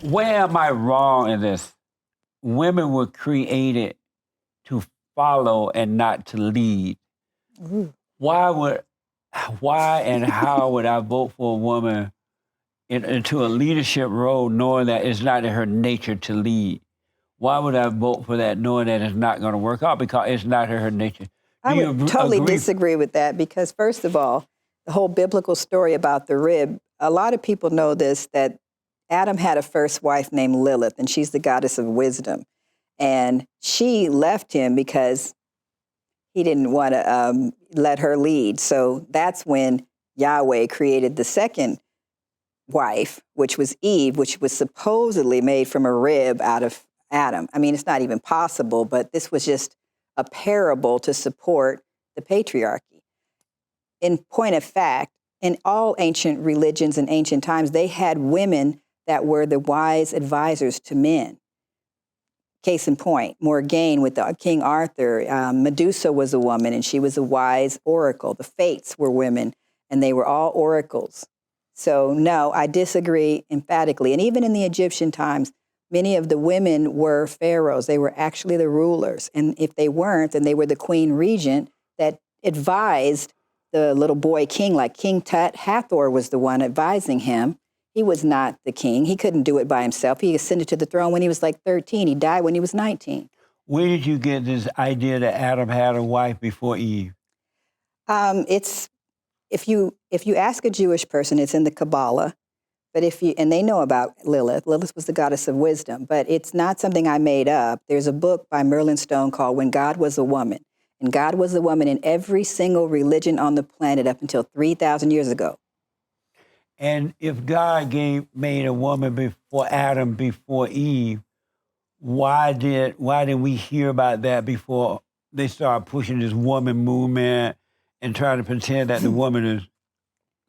Where am I wrong in this? Women were created to follow and not to lead. Ooh. Why and how would I vote for a woman into a leadership role knowing that it's not in her nature to lead? Why would I vote for that knowing that it's not going to work out because it's not in her nature? I would totally disagree with that because, first of all, the whole biblical story about the rib, a lot of people know this, that Adam had a first wife named Lilith, and she's the goddess of wisdom. And she left him because he didn't want to let her lead. So that's when Yahweh created the second wife, which was Eve, which was supposedly made from a rib out of Adam. I mean, it's not even possible, but this was just a parable to support the patriarchy. In point of fact, in all ancient religions and ancient times, they had women that were the wise advisors to men. Case in point, Morgaine with King Arthur, Medusa was a woman and she was a wise oracle. The Fates were women and they were all oracles. So no, I disagree emphatically. And even in the Egyptian times, many of the women were pharaohs. They were actually the rulers. And if they weren't, then they were the queen regent that advised the little boy king, like King Tut. Hathor was the one advising him. He was not the king. He couldn't do it by himself. He ascended to the throne when he was like 13. He died when he was 19. Where did you get this idea that Adam had a wife before Eve? It's if you ask a Jewish person, it's in the Kabbalah. But and they know about Lilith. Lilith was the goddess of wisdom, but it's not something I made up. There's a book by Merlin Stone called When God Was a Woman. And God was a woman in every single religion on the planet up until 3,000 years ago. And if God made a woman before Adam, before Eve, why didn't we hear about that before they started pushing this woman movement and trying to pretend that the woman is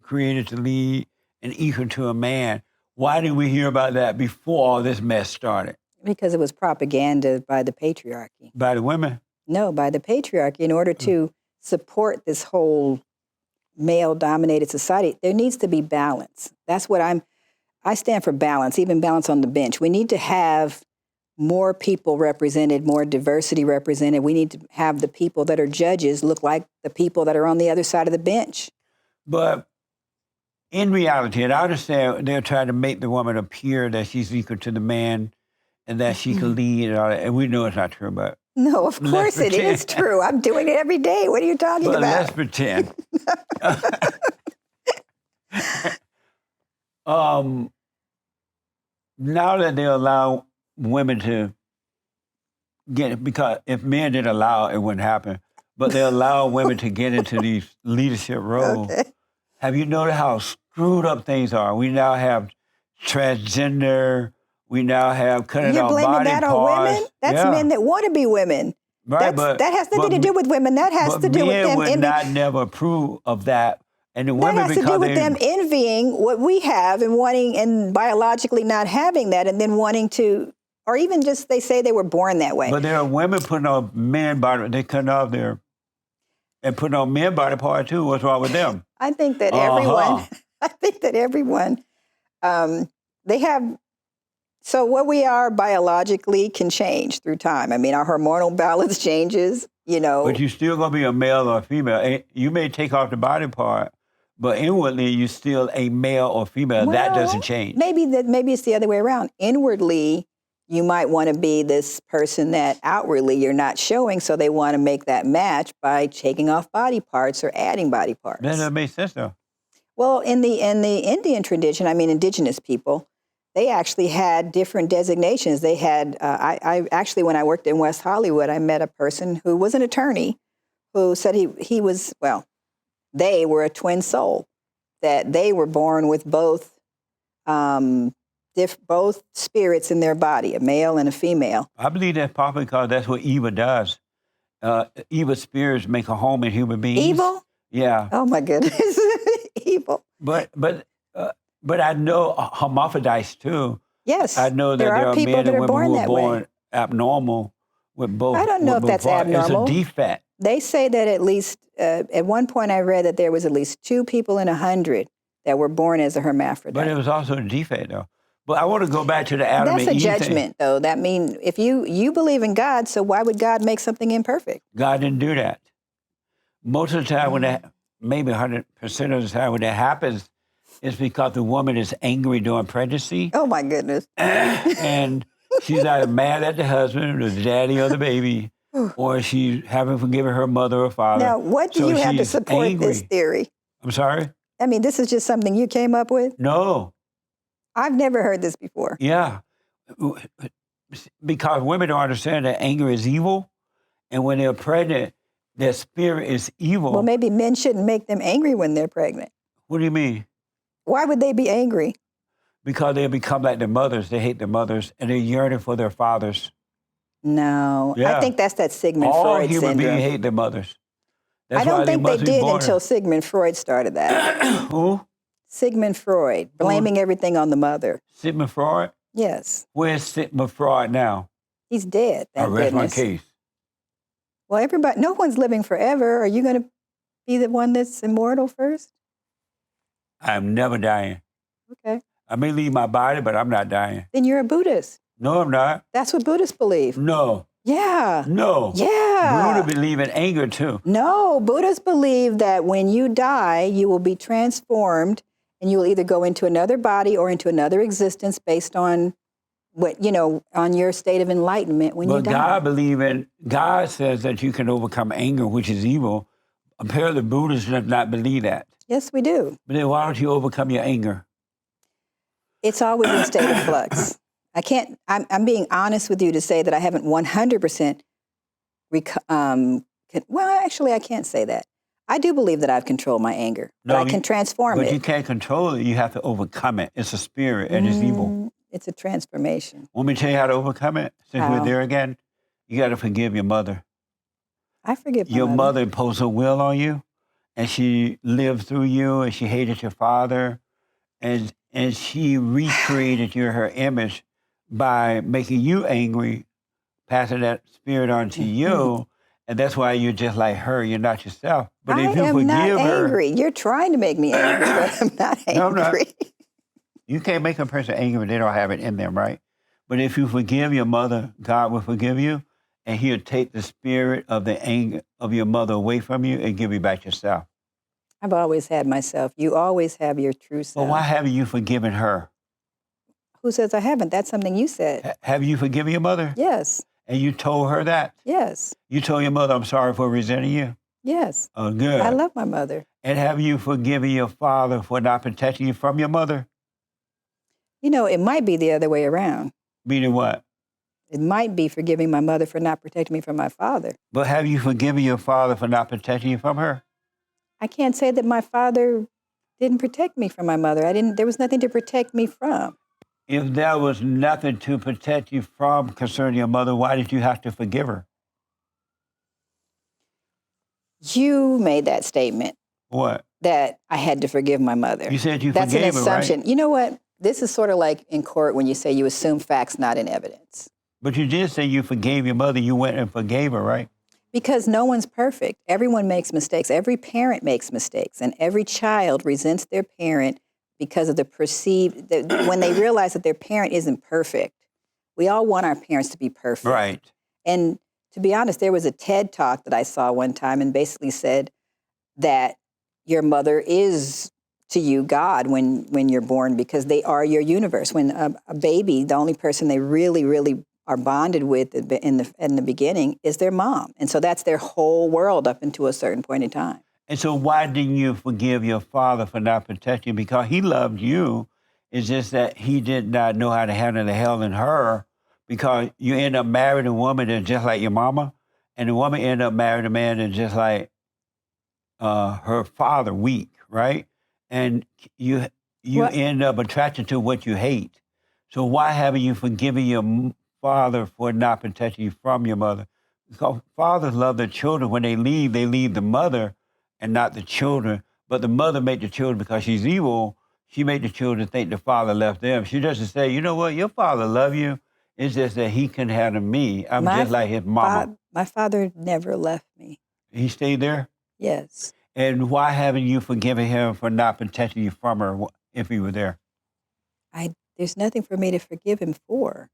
created to lead and equal to a man? Why didn't we hear about that before all this mess started? Because it was propaganda by the patriarchy. By the women? No, by the patriarchy. In order to support this whole male-dominated society, there needs to be balance. That's what I stand for balance, even balance on the bench. We need to have more people represented, more diversity represented. We need to have the people that are judges look like the people that are on the other side of the bench. But in reality, and I understand they're trying to make the woman appear that she's equal to the man and that she can lead and all that, and we know it's not true, but... No, of course it is true. I'm doing it every day. What are you talking about? Let's pretend. Now that they allow women to get it, because if men didn't allow it, it wouldn't happen, but they allow women to get into these leadership roles. Okay. Have you noticed how screwed up things are? We now have transgender. We now have cutting You're off blaming body that parts. on women? That's men that want to be women. Right, that has nothing to do with women. That has to do with them. Men would not never approve of that. And the women, that has to do with them envying what we have and wanting and biologically not having that and then wanting to, or even just they say they were born that way. But there are women putting on men body, they cutting off their, and putting on men body part too. What's wrong with them? I think that everyone, they have, so what we are biologically can change through time. I mean, our hormonal balance changes, you know. But you're still going to be a male or a female. You may take off the body part, but inwardly you're still a male or female. That doesn't change. Maybe it's the other way around. Inwardly, you might want to be this person that outwardly you're not showing, so they want to make that match by taking off body parts or adding body parts. That doesn't make sense, though. Well, in the Indian tradition, I mean, indigenous people, they actually had different designations. They had, I actually, when I worked in West Hollywood, I met a person who was an attorney who said he was, well, they were a twin soul, that they were born with both spirits in their body, a male and a female. I believe that's probably because that's what evil does. Evil spirits make a home in human beings. Evil? Yeah. Oh my goodness, evil. But I know hermaphrodites too. Yes, I know that there are people men that and are women who are born that born way. abnormal with both. I don't know if that's abnormal. It's a defect. They say that at least, at one point I read that there was at least 2 people in 100 that were born as a hermaphrodite. But it was also a defect though. But I want to go back to the Adam That's and a Eve thing. judgment, though. That means if you believe in God, so why would God make something imperfect? God didn't do that. Most of the time, when that, maybe 100% of the time when that happens, it's because the woman is angry during pregnancy. Oh, my goodness. And she's either mad at the husband or the daddy or the baby, or she haven't forgiven her mother or father. Now, what do So you have to she's support angry. this theory? I'm sorry? I mean, this is just something you came up with? No. I've never heard this before. Yeah. Because women don't understand that anger is evil. And when they're pregnant, their spirit is evil. Well, maybe men shouldn't make them angry when they're pregnant. What do you mean? Why would they be angry? Because they become like their mothers. They hate their mothers, and they're yearning for their fathers. No. Yeah. I think that's that Sigmund All Freud human syndrome. beings hate their mothers. That's I don't why think must they be did born. until Sigmund Freud started that. Who? Sigmund Freud, blaming everything on the mother. Sigmund Freud? Yes. Where's Sigmund Freud now? He's dead, I thank rest my goodness. case. Well, everybody, no one's living forever. Are you going to be the one that's immortal first? I'm never dying. Okay. I may leave my body, but I'm not dying. Then you're a Buddhist. No, I'm not. That's what Buddhists believe. No. Yeah. No. Yeah. Buddha believe in anger too. No, Buddhists believe that when you die, you will be transformed and you will either go into another body or into another existence based on what, on your state of enlightenment when you But die. God says that you can overcome anger, which is evil. Apparently, Buddhists does not believe that. Yes, we do. But then why don't you overcome your anger? It's always in a state of flux. I'm being honest with you to say that I haven't 100% well, actually, I can't say that. I do believe that I've controlled my anger, but I can transform it. But you can't control it. You have to overcome it. It's a spirit and it's evil. It's a transformation. Want me to tell you how to overcome it? Since How? we're there again, you got to forgive your mother. I forgive my Your mother. mother imposed her will on you, and she lived through you, and she hated your father, and she recreated her image by making you angry, passing that spirit on to you, and that's why you're just like her. You're not yourself. But if you I am forgive not her, angry. You're trying to make me angry, but I'm not angry. No, I'm not. You can't make a person angry if they don't have it in them, right? But if you forgive your mother, God will forgive you, and He'll take the spirit of the anger of your mother away from you and give you back yourself. I've always had myself. You always have your true self. But why haven't you forgiven her? Who says I haven't? That's something you said. Have you forgiven your mother? Yes. And you told her that? Yes. You told your mother, I'm sorry for resenting you? Yes. Oh, good. I love my mother. And have you forgiven your father for not protecting you from your mother? It might be the other way around. Meaning what? It might be forgiving my mother for not protecting me from my father. But have you forgiven your father for not protecting you from her? I can't say that my father didn't protect me from my mother. There was nothing to protect me from. If there was nothing to protect you from concerning your mother, why did you have to forgive her? You made that statement. What? That I had to forgive my mother. You said you That's forgave an assumption. her, right? You know what? This is sort of like in court when you say you assume facts not in evidence. But you did say you forgave your mother. You went and forgave her, right? Because no one's perfect. Everyone makes mistakes. Every parent makes mistakes. And every child resents their parent because of the perceived, when they realize that their parent isn't perfect. We all want our parents to be perfect. Right. And to be honest, there was a TED Talk that I saw one time and basically said that your mother is to you God when you're born because they are your universe. When a baby, the only person they really, really are bonded with in the beginning is their mom. And so that's their whole world up until a certain point in time. And so why didn't you forgive your father for not protecting you? Because he loved you. It's just that he did not know how to handle the hell in her because you end up marrying a woman that's just like your mama, and the woman end up marrying a man that's just like her father, weak, right? And you end up attracted to what you hate. So why haven't you forgiven your father for not protecting you from your mother? Because fathers love their children. When they leave the mother and not the children. But the mother made the children because she's evil. She made the children think the father left them. She doesn't say, you know what, your father love you. It's just that he couldn't handle me. I'm just like his mama. My father never left me. He stayed there? Yes. And why haven't you forgiven him for not protecting you from her if he were there? I there's nothing for me to forgive him for.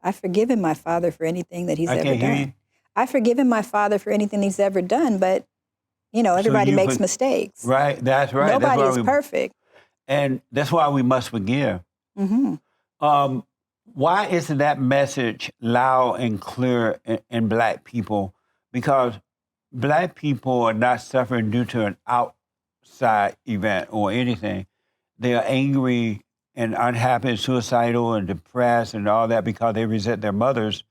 I've forgiven my father for anything that he's I ever can't hear done. you. I've forgiven my father for anything he's ever done, but, everybody makes mistakes. Right, that's right. Nobody is perfect. And that's why we must forgive. Mm-hmm. Why isn't that message loud and clear in Black people? Because Black people are not suffering due to an outside event or anything. They are angry and unhappy and suicidal and depressed and all that because they resent their mothers,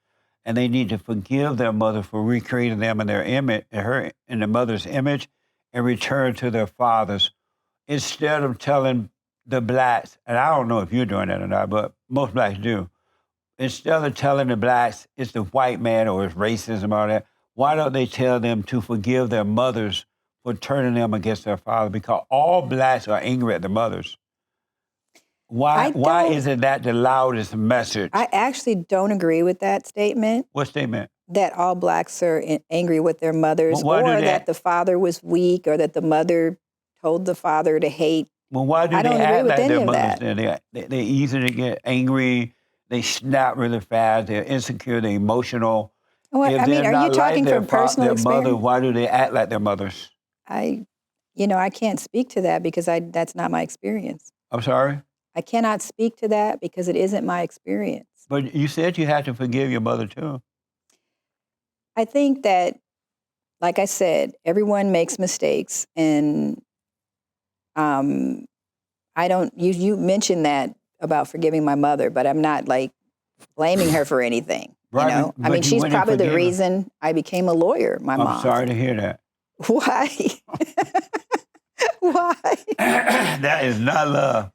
and they need to forgive their mother for recreating them in their image, in the mother's image, and return to their fathers. Instead of telling the Blacks, and I don't know if you're doing that or not, but most Blacks do. Instead of telling the Blacks it's the white man or it's racism or all that, why don't they tell them to forgive their mothers for turning them against their father? Because all Blacks are angry at their mothers. Why isn't that the loudest message? I actually don't agree with that statement. What statement? That all Blacks are angry with their mothers, Well, or that the father was weak, or that the mother told the father to hate. Well, why do I don't they agree act with like any their of mothers? that. They're easy to get angry. They snap really fast. They're insecure. They're emotional. What, If I mean, they're are not you talking like from personal their mother, experience? why do they act like their mothers? I can't speak to that because that's not my experience. I'm sorry? I cannot speak to that because it isn't my experience. But you said you had to forgive your mother too. I think that, like I said, everyone makes mistakes, and I don't. You mentioned that about forgiving my mother, but I'm not like blaming her for anything. Right, I but mean, you she's went and probably the forgave her. reason I became a lawyer. My mom. I'm sorry to hear that. Why? Why? That is not love.